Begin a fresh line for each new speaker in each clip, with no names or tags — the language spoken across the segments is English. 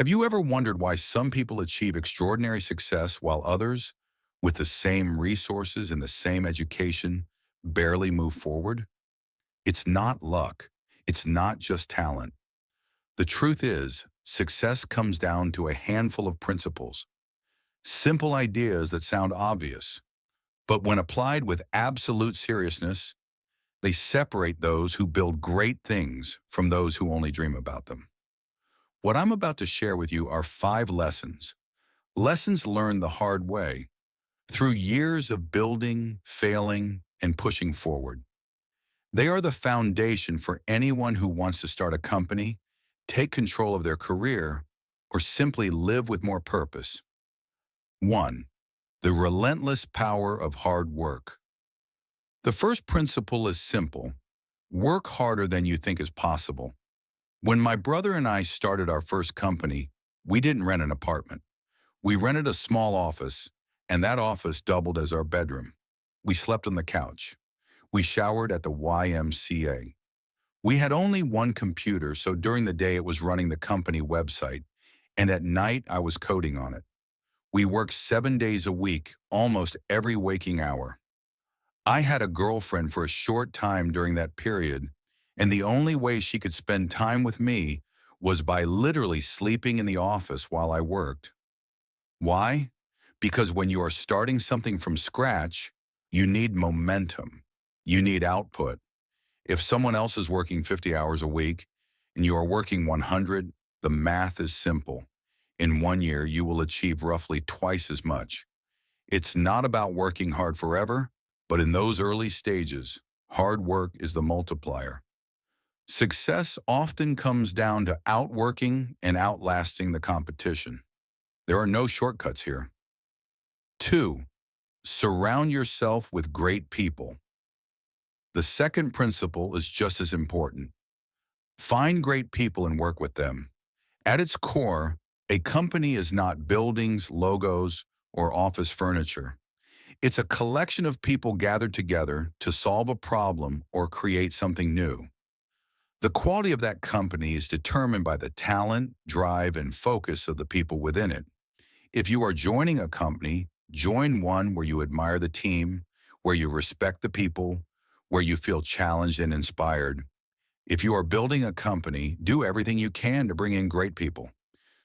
Have you ever wondered why some people achieve extraordinary success while others, with the same resources and the same education, barely move forward? It's not luck. It's not just talent. The truth is, success comes down to a handful of principles, simple ideas that sound obvious, but when applied with absolute seriousness, they separate those who build great things from those who only dream about them. What I'm about to share with you are 5 lessons. Lessons learned the hard way, through years of building, failing, and pushing forward. They are the foundation for anyone who wants to start a company, take control of their career, or simply live with more purpose. 1. The relentless power of hard work. The first principle is simple. Work harder than you think is possible. When my brother and I started our first company, we didn't rent an apartment. We rented a small office, and that office doubled as our bedroom. We slept on the couch. We showered at the YMCA. We had only one computer, so during the day it was running the company website, and at night I was coding on it. We worked 7 days a week, almost every waking hour. I had a girlfriend for a short time during that period, and the only way she could spend time with me was by literally sleeping in the office while I worked. Why? Because when you are starting something from scratch, you need momentum. You need output. If someone else is working 50 hours a week and you are working 100, the math is simple. In 1 year, you will achieve roughly twice as much. It's not about working hard forever, but in those early stages, hard work is the multiplier. Success often comes down to outworking and outlasting the competition. There are no shortcuts here. 2. Surround yourself with great people. The second principle is just as important. Find great people and work with them. At its core, a company is not buildings, logos, or office furniture. It's a collection of people gathered together to solve a problem or create something new. The quality of that company is determined by the talent, drive, and focus of the people within it. If you are joining a company, join one where you admire the team, where you respect the people, where you feel challenged and inspired. If you are building a company, do everything you can to bring in great people.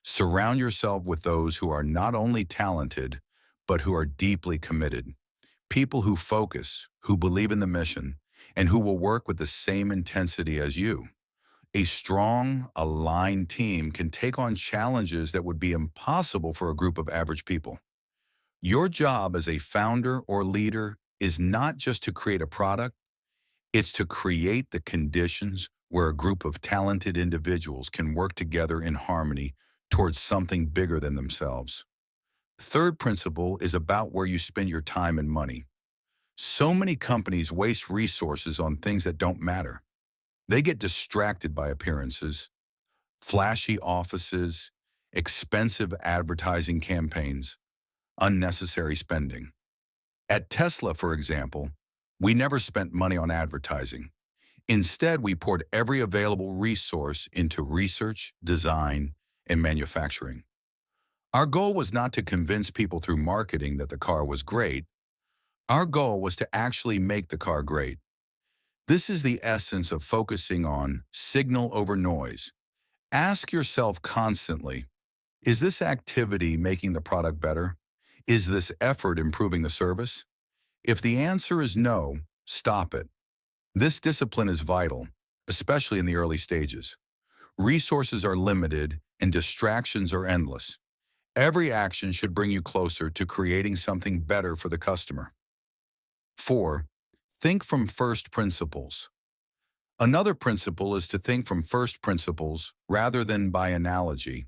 Surround yourself with those who are not only talented, but who are deeply committed. People who focus, who believe in the mission, and who will work with the same intensity as you. A strong, aligned team can take on challenges that would be impossible for a group of average people. Your job as a founder or leader is not just to create a product, it's to create the conditions where a group of talented individuals can work together in harmony towards something bigger than themselves. Third principle is about where you spend your time and money. So many companies waste resources on things that don't matter. They get distracted by appearances, flashy offices, expensive advertising campaigns, unnecessary spending. At Tesla, for example, we never spent money on advertising. Instead, we poured every available resource into research, design, and manufacturing. Our goal was not to convince people through marketing that the car was great. Our goal was to actually make the car great. This is the essence of focusing on signal over noise. Ask yourself constantly, is this activity making the product better? Is this effort improving the service? If the answer is no, stop it. This discipline is vital, especially in the early stages. Resources are limited and distractions are endless. Every action should bring you closer to creating something better for the customer. 4. Think from first principles. Another principle is to think from first principles rather than by analogy.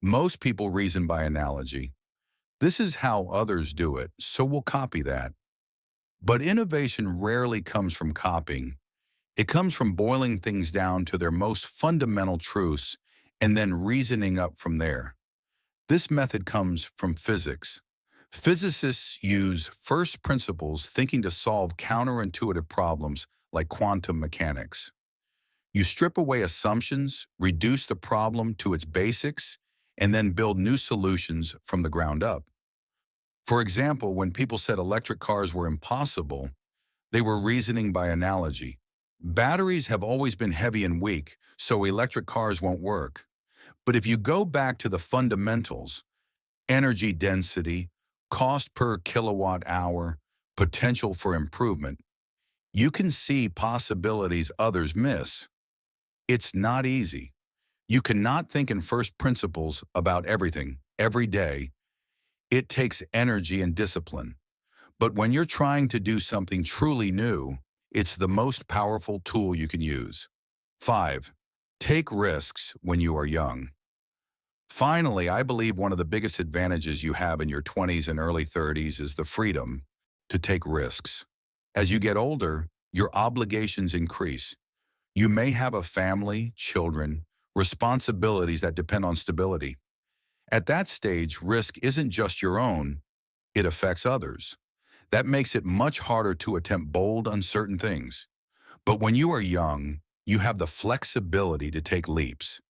Most people reason by analogy. This is how others do it, so we'll copy that. But innovation rarely comes from copying. It comes from boiling things down to their most fundamental truths and then reasoning up from there. This method comes from physics. Physicists use first principles thinking to solve counterintuitive problems like quantum mechanics. You strip away assumptions, reduce the problem to its basics, and then build new solutions from the ground up. For example, when people said electric cars were impossible, they were reasoning by analogy. Batteries have always been heavy and weak, so electric cars won't work. But if you go back to the fundamentals, energy density, cost per kilowatt hour, potential for improvement, you can see possibilities others miss. It's not easy. You cannot think in first principles about everything, every day. It takes energy and discipline. But when you're trying to do something truly new, it's the most powerful tool you can use. 5. Take risks when you are young. Finally, I believe one of the biggest advantages you have in your 20s and early 30s is the freedom to take risks. As you get older, your obligations increase. You may have a family, children, responsibilities that depend on stability. At that stage, risk isn't just your own, it affects others. That makes it much harder to attempt bold, uncertain things. But when you are young, you have the flexibility to take leaps.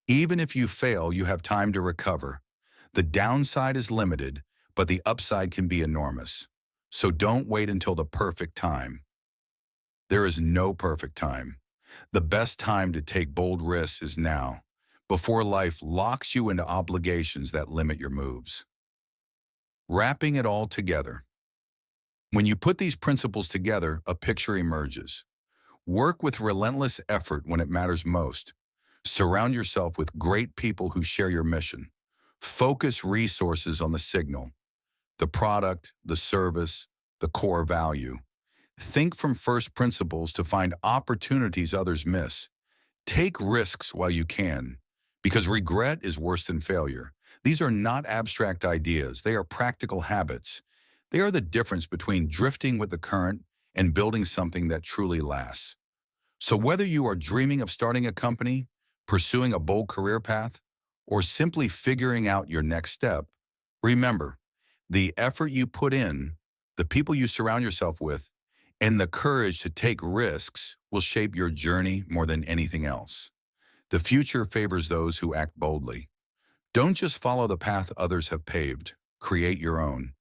Even if you fail, you have time to recover. The downside is limited, but the upside can be enormous. So don't wait until the perfect time. There is no perfect time. The best time to take bold risks is now, before life locks you into obligations that limit your moves. Wrapping it all together. When you put these principles together, a picture emerges. Work with relentless effort when it matters most. Surround yourself with great people who share your mission. Focus resources on the signal, the product, the service, the core value. Think from first principles to find opportunities others miss. Take risks while you can, because regret is worse than failure. These are not abstract ideas, they are practical habits. They are the difference between drifting with the current and building something that truly lasts. So whether you are dreaming of starting a company, pursuing a bold career path, or simply figuring out your next step, remember, the effort you put in, the people you surround yourself with, and the courage to take risks will shape your journey more than anything else. The future favors those who act boldly. Don't just follow the path others have paved. Create your own.